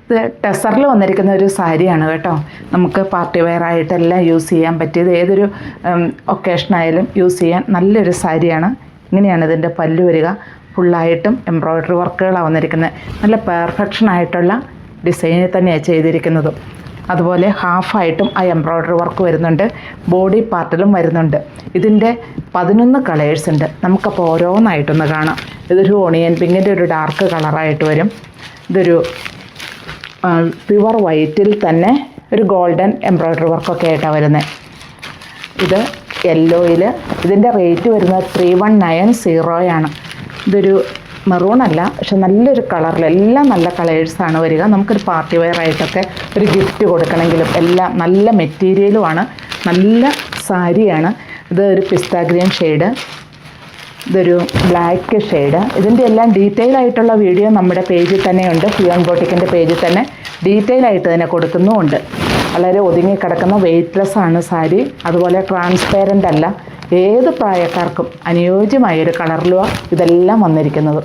ഇത് ടെസറിൽ വന്നിരിക്കുന്ന ഒരു സാരിയാണ് കേട്ടോ. നമുക്ക് പാർട്ടി വെയർ ആയിട്ടെല്ലാം യൂസ് ചെയ്യാൻ പറ്റിയത്, ഏതൊരു ഒക്കേഷനായാലും യൂസ് ചെയ്യാൻ നല്ലൊരു സാരിയാണ്. ഇങ്ങനെയാണ് ഇതിൻ്റെ പല്ല് വരിക. ഫുള്ളായിട്ടും എംബ്രോയ്ഡറി വർക്കുകളാണ് വന്നിരിക്കുന്നത്. നല്ല പെർഫെക്ഷൻ ആയിട്ടുള്ള ഡിസൈനിൽ തന്നെയാണ് ചെയ്തിരിക്കുന്നത്. അതുപോലെ ഹാഫായിട്ടും ആ എംബ്രോയ്ഡറി വർക്ക് വരുന്നുണ്ട്, ബോഡി പാർട്ടിലും വരുന്നുണ്ട്. ഇതിൻ്റെ 11 കളേഴ്സ് ഉണ്ട്. നമുക്കപ്പോൾ ഓരോന്നായിട്ടൊന്ന് കാണാം. ഇതൊരു ഓണിയൻ പിങ്കിൻ്റെ ഒരു ഡാർക്ക് കളറായിട്ട് വരും. ഇതൊരു പ്യുവർ വൈറ്റിൽ തന്നെ ഒരു ഗോൾഡൻ എംബ്രോയ്ഡറി വർക്കൊക്കെ ആയിട്ടാണ് വരുന്നത്. ഇത് യെല്ലോയിൽ. ഇതിൻ്റെ റേറ്റ് വരുന്നത് 3190 ഇതൊരു മെറൂൺ അല്ല, പക്ഷെ നല്ലൊരു കളറിൽ, എല്ലാം നല്ല കളേഴ്സാണ് വരിക. നമുക്കൊരു പാർട്ടി വെയർ ആയിട്ടൊക്കെ ഒരു ഗിഫ്റ്റ് കൊടുക്കണമെങ്കിലും എല്ലാം നല്ല മെറ്റീരിയലുമാണ്, നല്ല സാരിയാണ്. ഇത് ഒരു പിസ്ത ഗ്രീൻ ഷെയ്ഡ്, ഇതൊരു ബ്ലാക്ക് ഷെയ്ഡ്. ഇതിൻ്റെ എല്ലാം ഡീറ്റെയിൽ ആയിട്ടുള്ള വീഡിയോ നമ്മുടെ പേജിൽ തന്നെയുണ്ട്. ഫിയോൺ ബോട്ടിക്കിൻ്റെ പേജിൽ തന്നെ ഡീറ്റെയിൽ ആയിട്ട് തന്നെ കൊടുക്കുന്നുമുണ്ട്. വളരെ ഒതുങ്ങിക്കിടക്കുന്ന വെയ്റ്റ്ലെസ് ആണ് സാരി. അതുപോലെ ട്രാൻസ്പെറൻ്റ് അല്ല. ഏത് പ്രായക്കാർക്കും അനുയോജ്യമായൊരു കളറിലുമാണ് ഇതെല്ലാം വന്നിരിക്കുന്നത്.